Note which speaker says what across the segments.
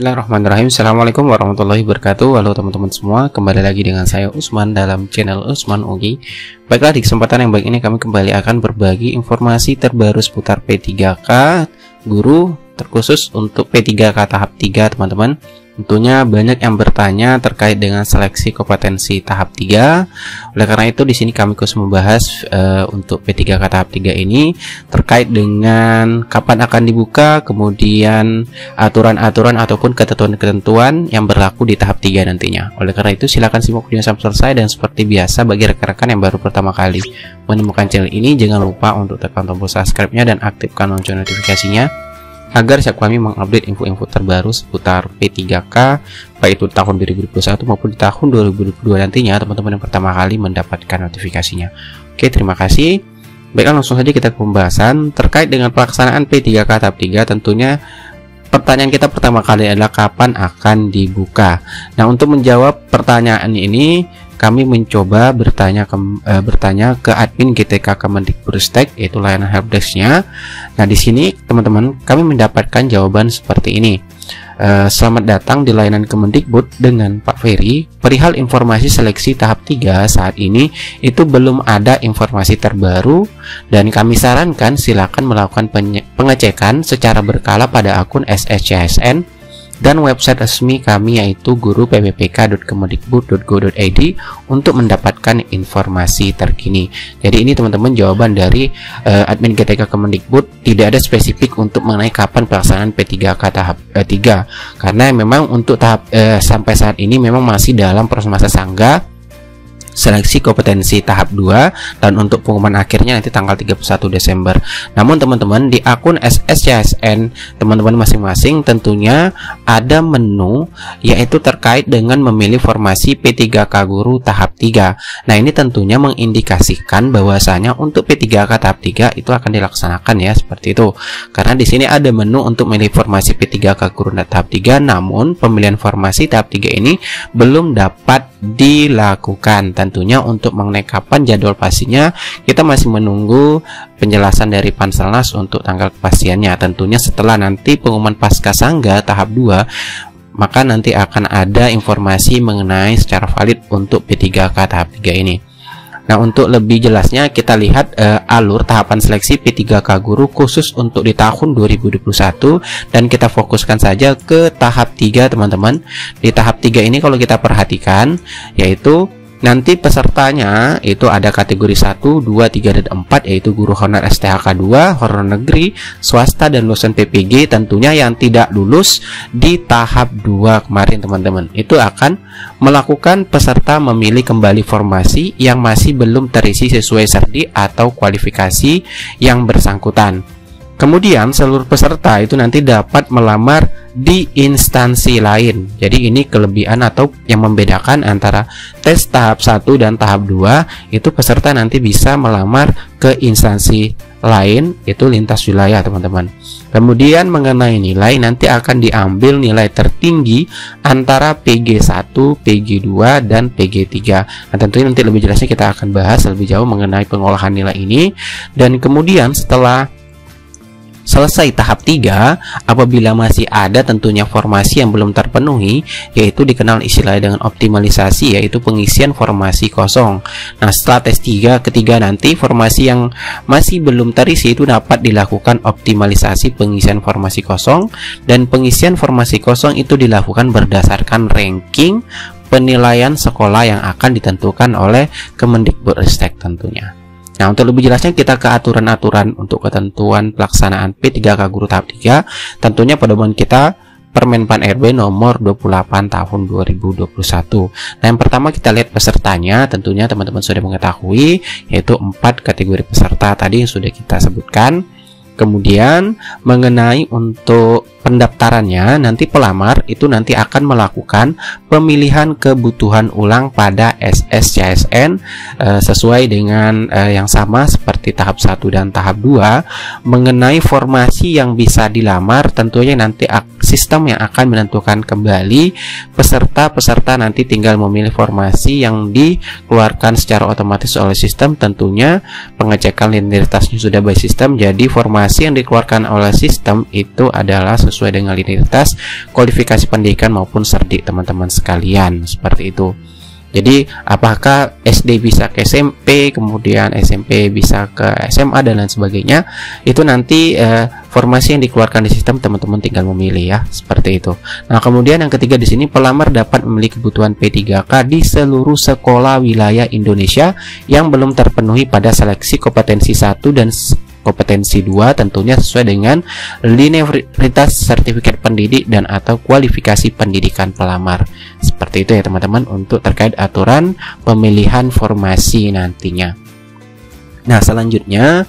Speaker 1: Bismillahirrahmanirrahim. Assalamualaikum warahmatullahi wabarakatuh. Halo teman-teman semua, kembali lagi dengan saya Usman dalam channel Usman UI. Baiklah, di kesempatan yang baik ini kami kembali akan berbagi informasi terbaru seputar P3K guru, terkhusus untuk P3K tahap 3 teman-teman. Tentunya banyak yang bertanya terkait dengan seleksi kompetensi tahap 3. Oleh karena itu di sini kami khusus membahas untuk P3K tahap 3 ini terkait dengan kapan akan dibuka, kemudian aturan-aturan ataupun ketentuan-ketentuan yang berlaku di tahap 3 nantinya. Oleh karena itu silakan simak video sampai selesai, dan seperti biasa bagi rekan-rekan yang baru pertama kali menemukan channel ini, jangan lupa untuk tekan tombol subscribe-nya dan aktifkan lonceng notifikasinya agar siap kami mengupdate info-info terbaru seputar P3K baik itu di tahun 2021 maupun di tahun 2022 nantinya teman-teman yang pertama kali mendapatkan notifikasinya. Oke, terima kasih. Baiklah, langsung saja kita ke pembahasan terkait dengan pelaksanaan P3K tahap 3. Tentunya pertanyaan kita pertama kali adalah kapan akan dibuka. Nah, untuk menjawab pertanyaan ini kami mencoba bertanya ke admin GTK Kemendikbudristek, yaitu layanan helpdesk-nya. Nah, di sini teman-teman kami mendapatkan jawaban seperti ini. Selamat datang di layanan Kemendikbud dengan Pak Ferry. Perihal informasi seleksi tahap 3 saat ini itu belum ada informasi terbaru, dan kami sarankan silakan melakukan pengecekan secara berkala pada akun SSCSN dan website resmi kami, yaitu guru.ppk.kemendikbud.go.id, untuk mendapatkan informasi terkini. Jadi ini teman-teman jawaban dari admin GTK Kemendikbud, tidak ada spesifik untuk mengenai kapan pelaksanaan P3K tahap 3, karena memang untuk tahap sampai saat ini memang masih dalam proses masa sangga seleksi kompetensi tahap 2, dan untuk pengumuman akhirnya nanti tanggal 31 Desember. Namun teman-teman di akun SSCSN teman-teman masing-masing tentunya ada menu, yaitu terkait dengan memilih formasi P3K guru tahap 3. Nah, ini tentunya mengindikasikan bahwasanya untuk P3K tahap 3 itu akan dilaksanakan ya, seperti itu. Karena di sini ada menu untuk memilih formasi P3K guru tahap 3, namun pemilihan formasi tahap 3 ini belum dapat dilakukan. Tentunya untuk mengenai kapan jadwal pastinya kita masih menunggu penjelasan dari Panselnas untuk tanggal kepastiannya. Tentunya setelah nanti pengumuman pasca sangga tahap 2, maka nanti akan ada informasi mengenai secara valid untuk P3K tahap 3 ini. Nah, untuk lebih jelasnya kita lihat alur tahapan seleksi P3K guru khusus untuk di tahun 2021, dan kita fokuskan saja ke tahap 3 teman-teman. Di tahap 3 ini kalau kita perhatikan, yaitu nanti pesertanya itu ada kategori 1, 2, 3, dan 4, yaitu guru honor STHK 2, honor negeri, swasta, dan lulusan PPG. Tentunya yang tidak lulus di tahap 2 kemarin teman-teman, itu akan melakukan peserta memilih kembali formasi yang masih belum terisi sesuai serdi atau kualifikasi yang bersangkutan. Kemudian seluruh peserta itu nanti dapat melamar di instansi lain. Jadi ini kelebihan atau yang membedakan antara tes tahap 1 dan tahap 2, itu peserta nanti bisa melamar ke instansi lain, itu lintas wilayah teman-teman. Kemudian mengenai nilai, nanti akan diambil nilai tertinggi antara PG1, PG2, dan PG3. Nah, tentunya nanti lebih jelasnya kita akan bahas lebih jauh mengenai pengolahan nilai ini. Dan kemudian setelah selesai tahap 3, apabila masih ada tentunya formasi yang belum terpenuhi, yaitu dikenal istilahnya dengan optimalisasi, yaitu pengisian formasi kosong. Nah, setelah tes ketiga nanti formasi yang masih belum terisi itu dapat dilakukan optimalisasi pengisian formasi kosong, dan pengisian formasi kosong itu dilakukan berdasarkan ranking penilaian sekolah yang akan ditentukan oleh Kemendikbudristek tentunya. Nah, untuk lebih jelasnya kita ke aturan-aturan untuk ketentuan pelaksanaan P3K guru tahap 3. Tentunya pedoman kita Permen Pan RB nomor 28 tahun 2021. Nah, yang pertama kita lihat pesertanya. Tentunya teman-teman sudah mengetahui, yaitu 4 kategori peserta tadi yang sudah kita sebutkan. Kemudian mengenai untuk pendaftarannya, nanti pelamar itu nanti akan melakukan pemilihan kebutuhan ulang pada SSCSN sesuai dengan yang sama seperti tahap 1 dan tahap 2. Mengenai formasi yang bisa dilamar, tentunya nanti sistem yang akan menentukan kembali. Peserta nanti tinggal memilih formasi yang dikeluarkan secara otomatis oleh sistem. Tentunya pengecekan identitasnya sudah by sistem, jadi formasi informasi yang dikeluarkan oleh sistem itu adalah sesuai dengan linearitas kualifikasi pendidikan maupun cerdik teman-teman sekalian, seperti itu. Jadi apakah SD bisa ke SMP, kemudian SMP bisa ke SMA dan lain sebagainya, itu nanti formasi yang dikeluarkan di sistem, teman-teman tinggal memilih ya, seperti itu. Nah, kemudian yang ketiga di sini, pelamar dapat memiliki kebutuhan P3K di seluruh sekolah wilayah Indonesia yang belum terpenuhi pada seleksi kompetensi 1 dan kompetensi 2, tentunya sesuai dengan linearitas sertifikat pendidik dan atau kualifikasi pendidikan pelamar. Seperti itu ya teman-teman untuk terkait aturan pemilihan formasi nantinya. Nah, selanjutnya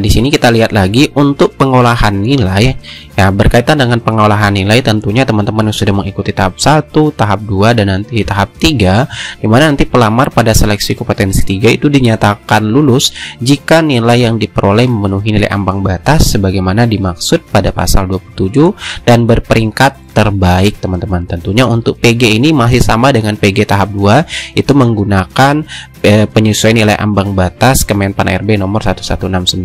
Speaker 1: di sini kita lihat lagi untuk pengolahan nilai. Ya, berkaitan dengan pengolahan nilai, tentunya teman-teman sudah mengikuti tahap 1, tahap 2 dan nanti tahap 3, di mana nanti pelamar pada seleksi kompetensi 3 itu dinyatakan lulus jika nilai yang diperoleh memenuhi nilai ambang batas sebagaimana dimaksud pada pasal 27 dan berperingkat terbaik teman-teman. Tentunya untuk PG ini masih sama dengan PG tahap 2, itu menggunakan penyesuaian nilai ambang batas Kemenpan RB nomor 1169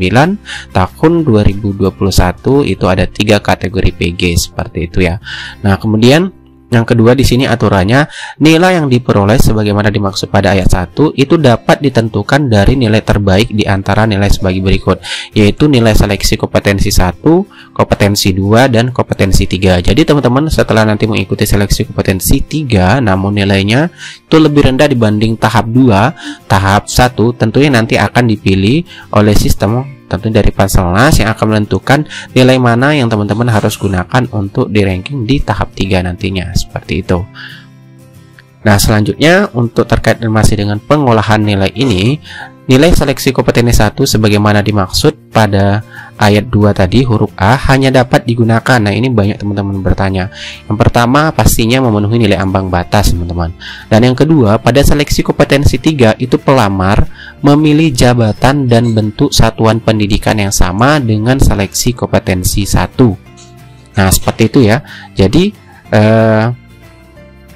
Speaker 1: tahun 2021. Itu ada 3 kategori PG seperti itu ya. Nah, kemudian yang kedua di sini aturannya, nilai yang diperoleh sebagaimana dimaksud pada ayat 1 itu dapat ditentukan dari nilai terbaik di antara nilai sebagai berikut, yaitu nilai seleksi kompetensi 1, kompetensi 2 dan kompetensi 3. Jadi teman-teman setelah nanti mengikuti seleksi kompetensi 3 namun nilainya itu lebih rendah dibanding tahap 2, tahap 1 tentunya nanti akan dipilih oleh sistem tentunya dari Panselnas yang akan menentukan nilai mana yang teman-teman harus gunakan untuk di ranking di tahap 3 nantinya, seperti itu. Nah, selanjutnya untuk terkait masih dengan pengolahan nilai ini, nilai seleksi kompetensi 1 sebagaimana dimaksud pada ayat 2 tadi huruf A hanya dapat digunakan. Nah, ini banyak teman-teman bertanya. Yang pertama pastinya memenuhi nilai ambang batas teman-teman. Dan yang kedua, pada seleksi kompetensi 3 itu pelamar memilih jabatan dan bentuk satuan pendidikan yang sama dengan seleksi kompetensi 1. Nah, seperti itu ya. Jadi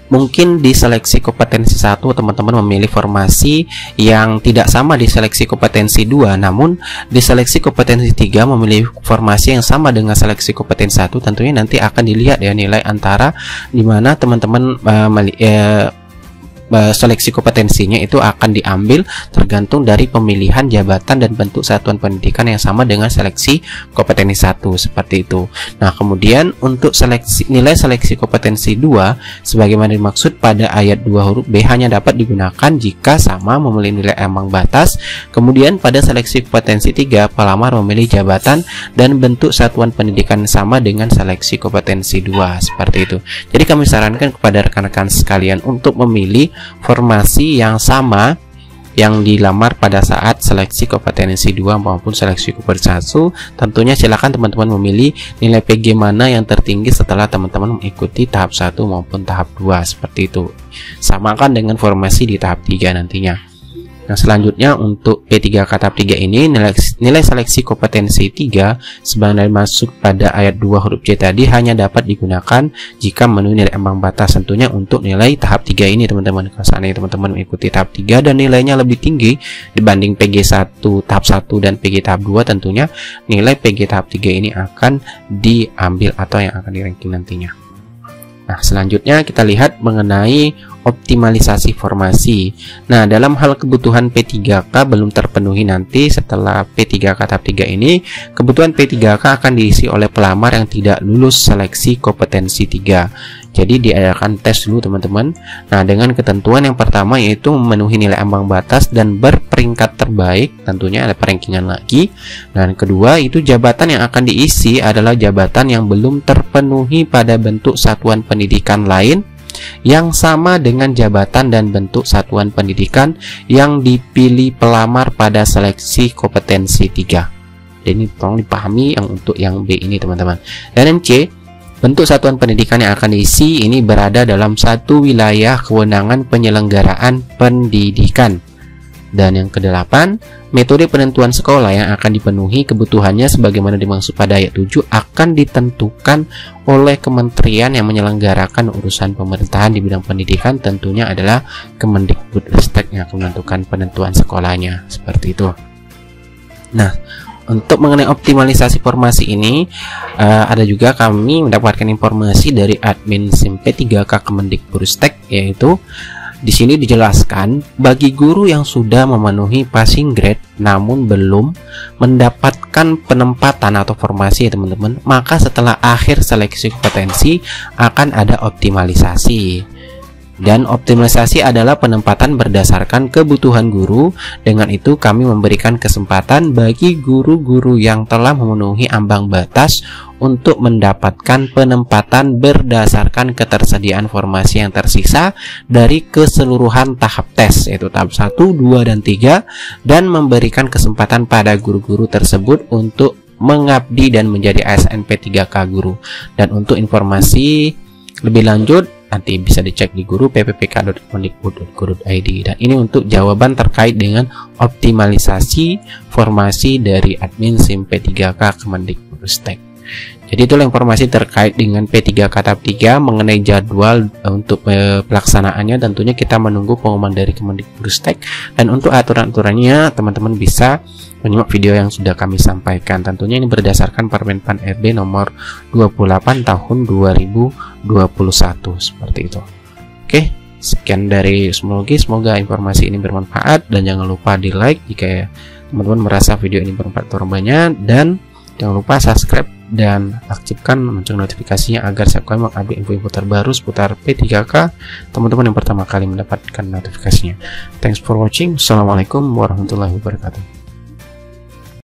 Speaker 1: mungkin di seleksi kompetensi 1 teman-teman memilih formasi yang tidak sama di seleksi kompetensi 2, namun di seleksi kompetensi 3 memilih formasi yang sama dengan seleksi kompetensi 1. Tentunya nanti akan dilihat ya nilai antara di mana teman-teman seleksi kompetensinya itu akan diambil tergantung dari pemilihan jabatan dan bentuk satuan pendidikan yang sama dengan seleksi kompetensi 1, seperti itu. Nah, kemudian untuk nilai seleksi kompetensi 2 sebagaimana dimaksud pada ayat 2 huruf B hanya dapat digunakan jika sama memilih nilai ambang batas. Kemudian pada seleksi kompetensi 3 pelamar memilih jabatan dan bentuk satuan pendidikan sama dengan seleksi kompetensi 2, seperti itu. Jadi kami sarankan kepada rekan-rekan sekalian untuk memilih formasi yang sama yang dilamar pada saat seleksi kompetensi 2 maupun seleksi kompetensi 1. Tentunya silakan teman-teman memilih nilai PG mana yang tertinggi setelah teman-teman mengikuti tahap 1 maupun tahap 2, seperti itu. Samakan dengan formasi di tahap 3 nantinya. Nah, selanjutnya untuk P3K tahap 3 ini nilai seleksi kompetensi 3 sebagaimana masuk pada ayat 2 huruf C tadi hanya dapat digunakan jika memenuhi nilai ambang batas. Tentunya untuk nilai tahap 3 ini teman-teman, kalau seandainya teman-teman mengikuti tahap 3 dan nilainya lebih tinggi dibanding PG1 tahap 1 dan PG tahap 2, tentunya nilai PG tahap 3 ini akan diambil atau yang akan di-ranking nantinya. Nah, selanjutnya kita lihat mengenai optimalisasi formasi. Nah, dalam hal kebutuhan P3K belum terpenuhi nanti setelah P3K tahap 3 ini, kebutuhan P3K akan diisi oleh pelamar yang tidak lulus seleksi kompetensi 3. Jadi diadakan tes dulu teman-teman. Nah, dengan ketentuan yang pertama yaitu memenuhi nilai ambang batas dan berperingkat terbaik, tentunya ada perankingan lagi. Dan kedua itu jabatan yang akan diisi adalah jabatan yang belum terpenuhi pada bentuk satuan pendidikan lain yang sama dengan jabatan dan bentuk satuan pendidikan yang dipilih pelamar pada seleksi kompetensi 3. Dan ini tolong dipahami yang untuk yang B ini teman-teman. Dan yang C, bentuk satuan pendidikan yang akan diisi ini berada dalam satu wilayah kewenangan penyelenggaraan pendidikan. Dan yang ke-8, metode penentuan sekolah yang akan dipenuhi kebutuhannya sebagaimana dimaksud pada ayat 7 akan ditentukan oleh kementerian yang menyelenggarakan urusan pemerintahan di bidang pendidikan, tentunya adalah Kemendikbudristek yang akan menentukan penentuan sekolahnya, seperti itu. Nah, untuk mengenai optimalisasi formasi ini, ada juga kami mendapatkan informasi dari admin SIM P3K Kemendikbudristek, yaitu di sini dijelaskan bagi guru yang sudah memenuhi passing grade namun belum mendapatkan penempatan atau formasi ya teman-teman, maka setelah akhir seleksi kompetensi akan ada optimalisasi. Dan optimalisasi adalah penempatan berdasarkan kebutuhan guru. Dengan itu kami memberikan kesempatan bagi guru-guru yang telah memenuhi ambang batas untuk mendapatkan penempatan berdasarkan ketersediaan formasi yang tersisa dari keseluruhan tahap tes, yaitu tahap 1, 2, dan 3, dan memberikan kesempatan pada guru-guru tersebut untuk mengabdi dan menjadi ASN P3K guru. Dan untuk informasi lebih lanjut nanti bisa dicek di guru pppk.kemendikbud.go.id. Dan ini untuk jawaban terkait dengan optimalisasi formasi dari admin SIM P3K Kemendikbudristek. Jadi itulah informasi terkait dengan P3K tahap 3 mengenai jadwal untuk pelaksanaannya. Tentunya kita menunggu pengumuman dari Kemendikbudristek, dan untuk aturan-aturannya teman-teman bisa menyimak video yang sudah kami sampaikan. Tentunya ini berdasarkan Permen.Pan RB nomor 28 tahun 2021 seperti itu. Oke, sekian dari Osmologi, semoga informasi ini bermanfaat, dan jangan lupa di like jika teman-teman merasa video ini bermanfaat untuk orang banyak, dan jangan lupa subscribe dan aktifkan lonceng notifikasinya agar setiap kali mengupdate info-info terbaru seputar P3K, teman-teman yang pertama kali mendapatkan notifikasinya. Thanks for watching. Assalamualaikum warahmatullahi wabarakatuh.